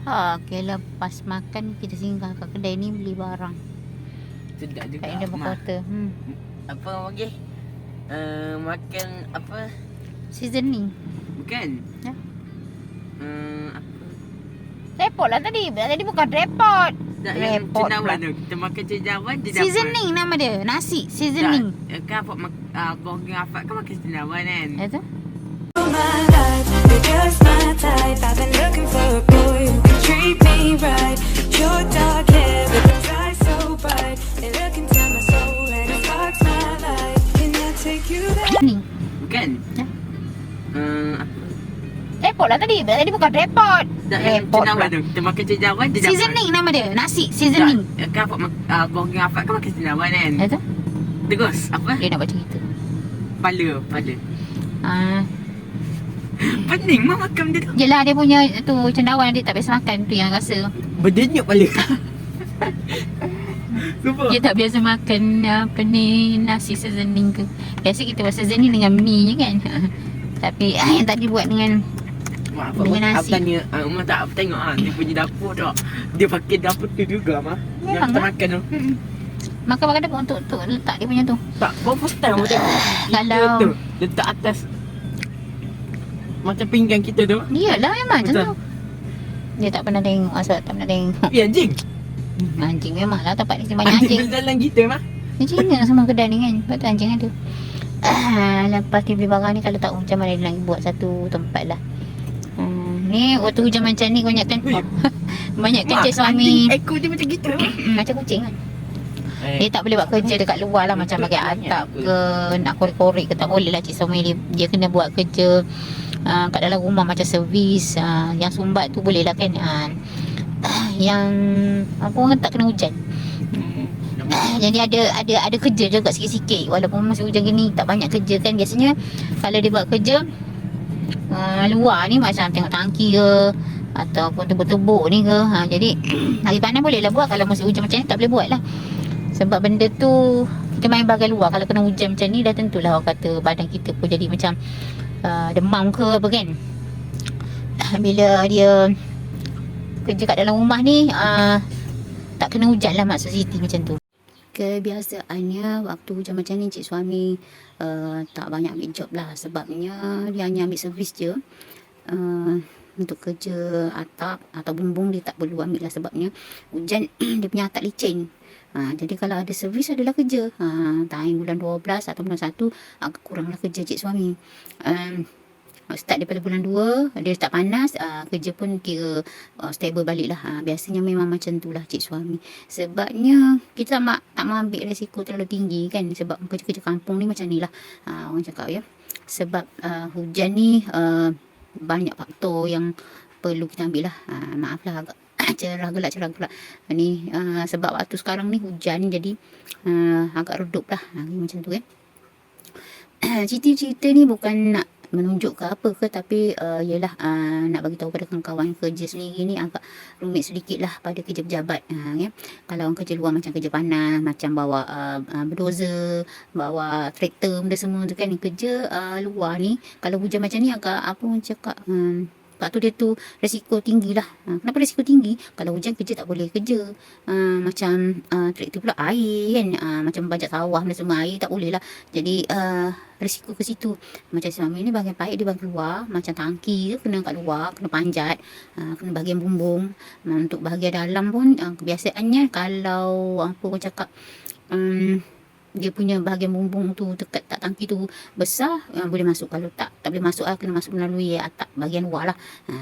Okay, lepas makan kita singgah kat kedai ni beli barang. Sedap juga. Kat Indah Kota. Apa lagi? Makan apa? Seasoning. Bukan. Ya. Apa? Repot lah tadi. Tadi bukan repot. Tak, yang Repot cendawan pula. tu. Kita makan cendawan je dapat. Seasoning nama dia. Nasi seasoning. Tak, kan Borgeng Afak kan makan cendawan kan? Itu. My life, you're just my type. I've been looking for a boy who can treat me right. Your dark hair with those eyes so bright. They look into my soul and it sparks my life. Can I take you there? Ni. Bukan? Ya. Apa? Repot lah tadi. Tadi bukan repot. Tak, yang Repot cendawan pula. tu. Kita makan cendawan je dapat. Seasoning nama dia. Nasi seasoning. Tak, kan Borgeng Afak kan makan cendawan kan? Itu. Terus, apa? Dia nak buat cerita. Pala. Ah, Pening mah makan dia tu. yelah dia punya tu cendawan dia tak biasa makan tu yang rasa. Berdenyuk pala. Sumpah. Dia tak biasa makan apa ni nasi seasoning ke. Biasa kita buat seasoning dengan mie je kan. Tapi yang tadi buat dengan dengan nasi. Aku tanya, Umar tak apa tengok dia punya dapur tak. Dia pakai dapur tu juga mah. Yang Memang kita lah. makan tu. Makan-makan dia untuk letak dia punya tu. Tak, kau first time aku tengok. Kalau- Dia tu letak atas macam pinggan kita tu. Iyalah memang macam Betul. tu. Dia tak pernah tengok asal tak pernah tengok. Ya anjing. Anjing memang lah tempat ni banyak Anjing anjing. berjalan kita mah. Anjing lah semua kedai ni kan. Sebab tu anjing ada. Lepas dia beli barang ni kalau tak hujan mana dia nak buat satu tempat lah. Ni waktu hujan macam ni banyakkan banyakkan cik suami Ekor dia macam gitu. macam kucing kan. Dia tak boleh buat kerja dekat luar lah. Macam bagi atap ke nak korek-korek ke tak boleh lah cik suami dia kena buat kerja kat dalam rumah macam servis. Yang sumbat tu boleh lah kan. Yang apa orang tak kena hujan. Jadi ada kerja juga sikit-sikit. Walaupun masih hujan gini tak banyak kerja kan. Biasanya kalau dia buat kerja luar ni macam tengok tangki ke ataupun tebuk-tebuk ni ke. Jadi hari panas boleh lah buat. Kalau musim hujan macam ni tak boleh buat lah. Sebab benda tu kita main bahagian luar. Kalau kena hujan macam ni dah tentulah orang kata badan kita pun jadi macam demam ke apa kan. Bila dia kerja kat dalam rumah ni tak kena hujan lah maksud Siti macam tu. Kebiasaannya waktu hujan macam ni cik suami tak banyak ambil job lah. Sebabnya dia hanya ambil servis je. Untuk kerja atap atau bumbung dia tak perlu ambil lah. Sebabnya hujan dia punya atap licin. Jadi kalau ada servis adalah kerja. Tahun bulan 12 atau bulan 1 agak kuranglah kerja cik suami. Start daripada bulan 2 dia start panas, kerja pun kira stable balik lah. Biasanya memang macam tu lah cik suami. Sebabnya kita tak mau ambil risiko terlalu tinggi kan. Sebab kerja-kerja kampung ni macam ni lah orang cakap ya. Sebab hujan ni banyak faktor yang perlu kita ambil lah. Maaf lah agak cerah gelak ni sebab waktu sekarang ni hujan jadi agak redup lah macam tu kan. Cerita-cerita ni bukan nak menunjuk ke apa ke, tapi ialah nak bagi tahu pada kawan-kawan kerja sendiri ni agak rumit sedikit lah pada kerja pejabat ya. Kalau orang kerja luar macam kerja panas, macam bawa bulldozer, bawa traktor benda semua tu kan, kerja luar ni kalau hujan macam ni agak apa orang cakap sebab tu dia tu risiko tinggi lah. Kenapa risiko tinggi? Kalau hujan kerja tak boleh kerja. Macam traktor pula air kan. Macam bajak sawah dan semua air tak boleh lah. Jadi risiko ke situ. Macam suami ni bahagian paip dia bahagian luar. Macam tangki ke kena kat luar. Kena panjat. Kena bahagian bumbung. Untuk bahagian dalam pun kebiasaannya kalau apa orang cakap dia punya bahagian bumbung tu dekat tak tangki tu besar boleh masuk. Kalau tak boleh masuk kena masuk melalui atap bahagian luar lah.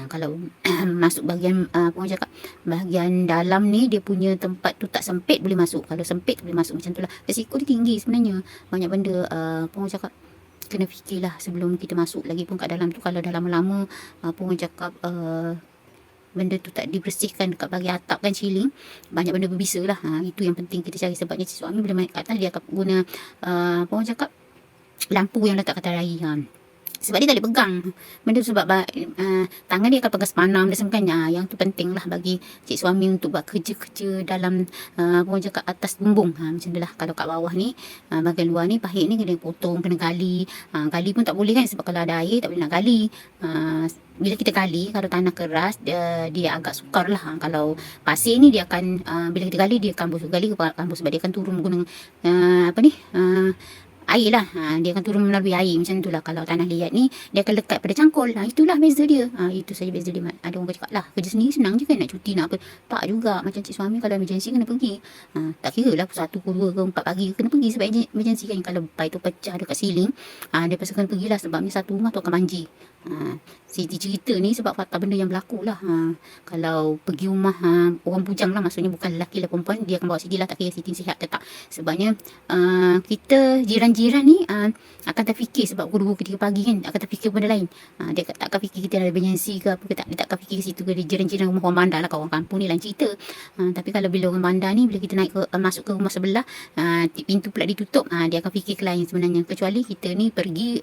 Kalau masuk bahagian apa orang cakap bahagian dalam ni dia punya tempat tu tak sempit boleh masuk. Kalau sempit boleh masuk macam tu lah. Risiko dia tinggi sebenarnya. Banyak benda apa orang cakap kena fikirlah sebelum kita masuk. Lagi pun kat dalam tu kalau dah lama-lama apa orang cakap benda tu tak dibersihkan dekat bahagian atap kan, ceiling, banyak benda berbisa lah. Itu yang penting kita cari. Sebabnya si suami bila naik kat atas dia akan guna apa orang cakap lampu yang letak kat atas raya. Sebab dia tak boleh pegang benda tu, sebab tangan dia akan pegang sepanam dan sebagainya. Yang tu penting lah bagi cik suami untuk buat kerja-kerja dalam orang cakap atas bumbung. Macam tu lah. Kalau kat bawah ni, bahagian luar ni pahit ni kena potong, kena gali. Gali pun tak boleh kan, sebab kalau ada air tak boleh nak gali. Bila kita gali, kalau tanah keras dia agak sukar lah. Kalau pasir ni dia akan bila kita gali dia akan gali ke kampus, sebab dia akan turun menggunakan air lah. Dia akan turun melalui air. Macam tu lah. Kalau tanah liat ni dia akan lekat pada cangkul. Itulah beza dia. Itu saja beza dia. Ada orang cakap lah, kerja sendiri senang je kan, nak cuti nak apa. Tak juga. Macam cik suami kalau emergency kena pergi. Tak kira lah 1 ke 2 ke 4 pagi kena pergi, sebab emergency kan. Kalau pipe tu pecah dekat ceiling, dia pasal kena pergilah, sebabnya satu rumah tu akan banjir. Siti cerita ni sebab fakta benda yang berlaku lah. Kalau pergi rumah orang bujang lah, maksudnya bukan lelaki lah perempuan, dia akan bawa Siti lah, tak kira Siti sihat ke tak. Sebabnya kita jiran-jiran ni akan terfikir, sebab pukul 2 ke 3 pagi kan, akan terfikir benda lain. Dia tak akan fikir kita ada emergency ke apa ke, tak. Dia tak akan fikir ke situ ke. Dia jiran-jiran rumah orang bandar lah, kawan kampung ni lain cerita. Tapi kalau bila orang bandar ni, bila kita naik ke masuk ke rumah sebelah, pintu pula ditutup, dia akan fikir ke lain sebenarnya. Kecuali kita ni pergi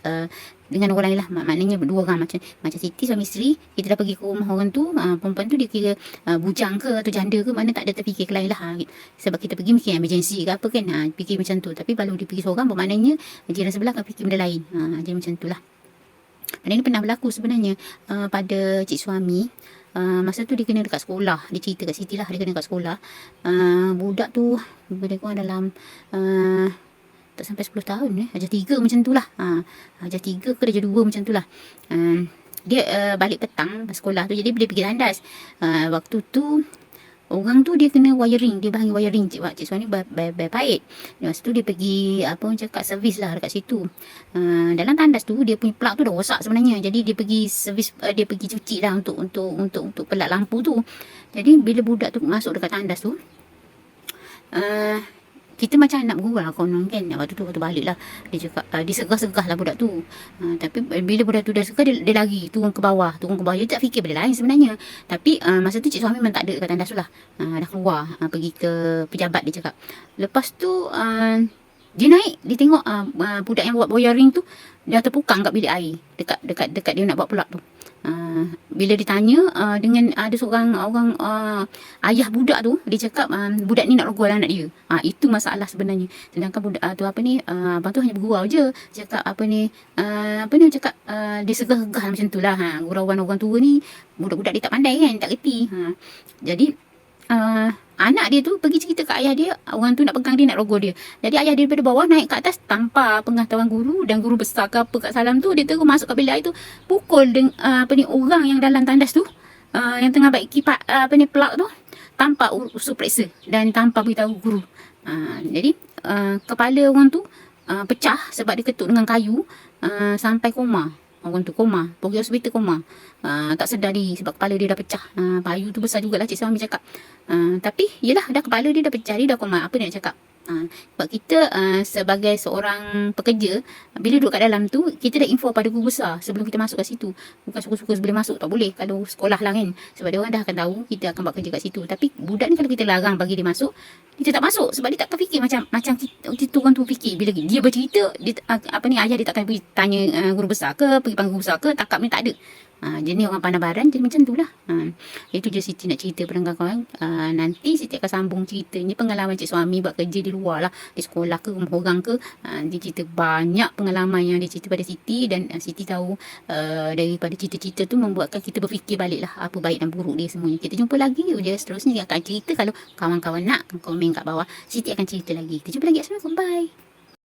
dengan orang lain lah, maknanya berdua orang, macam Siti suami isteri, kita dah pergi ke rumah orang tu, perempuan tu dia kira bujang ke atau janda ke, mana tak ada terfikir ke lain lah. Sebab kita pergi mungkin emergency ke apa kan, fikir macam tu. Tapi kalau dia pergi seorang, bermaknanya jiran sebelah akan fikir benda lain. Jadi macam tu lah. Benda ni pernah berlaku sebenarnya pada cik suami. Masa tu dia kena dekat sekolah. Dia cerita kat Siti lah, dia kena dekat sekolah. Budak tu lebih kurang dalam tak sampai 10 tahun ajar 3 macam tu lah. Ajar 3 ke ajar 2 macam tu lah. Dia balik petang sekolah tu, jadi dia pergi tandas. Waktu tu orang tu dia kena wiring, dia bahangi wiring. Cik suami baik. Lepas tu dia pergi orang cakap servis lah dekat situ. Dalam tandas tu dia punya plug tu dah rosak sebenarnya. Jadi dia pergi servis, dia pergi cuci lah untuk pelat lampu tu. Jadi bila budak tu masuk dekat tandas tu, kita macam nak bergurau konon kan. Waktu balik lah, dia cakap dia segah-segah lah budak tu. Tapi bila budak tu dah segah, dia lari turun ke bawah. Dia tak fikir benda lain sebenarnya. Tapi masa tu cik suami memang tak ada dekat tandas tu lah. Dah keluar pergi ke pejabat, dia cakap. Lepas tu dia naik, dia tengok budak yang buat wiring tu dia terpukang kat bilik air, dekat dia nak buat plug tu. Bila ditanya dengan ada seorang orang ayah budak tu, dia cakap budak ni nak rogol anak dia. Itu masalah sebenarnya. Sedangkan budak tu abang tu hanya bergurau je. Cakap cakap dia segah-segah macam tu lah. Gurauan orang tua ni, budak-budak dia tak pandai kan, tak reti. Jadi anak dia tu pergi cerita kat ayah dia, orang tu nak pegang dia, nak rogol dia. Jadi ayah dia daripada bawah naik ke atas tanpa pengetahuan guru, dan guru besar ke apa kat salam tu, dia terus masuk kat bilik air tu, pukul orang yang dalam tandas tu, yang tengah baik kipas plug tu, tanpa usul periksa dan tanpa beritahu guru. Jadi kepala orang tu pecah sebab dia ketuk dengan kayu, sampai koma. Orang tu koma, pergi hospital koma. Tak sedar diri sebab kepala dia dah pecah. Payu tu besar jugalah, cik suami cakap. Tapi yelah, dah kepala dia dah pecah, dia dah koma. Apa dia nak cakap? Sebab kita sebagai seorang pekerja, bila duduk kat dalam tu, kita dah info pada guru besar sebelum kita masuk kat situ. Bukan suka-suka sebelum masuk, tak boleh. Kalau sekolah lah kan, sebab dia orang dah akan tahu kita akan buat kerja kat situ. Tapi budak ni kalau kita larang bagi dia masuk, dia tak masuk. Sebab dia tak terfikir macam kita orang tu fikir. Bila dia bercerita, dia, ayah dia takkan pergi tanya guru besar ke, pergi panggil guru besar ke, takap ni tak ada. Jenis orang pandai baran, jadi macam tu lah. Itu je Siti nak cerita pada kawan. Nanti Siti akan sambung ceritanya pengalaman cik suami buat kerja di luar lah, di sekolah ke, rumah orang ke. Dia cerita banyak pengalaman yang dia cerita pada Siti, dan Siti tahu daripada cerita-cerita tu membuatkan kita berfikir balik lah apa baik dan buruk dia semuanya. Kita jumpa lagi je seterusnya, dia akan cerita. Kalau kawan-kawan nak komen kat bawah, Siti akan cerita lagi. Kita jumpa lagi. Assalamualaikum, bye.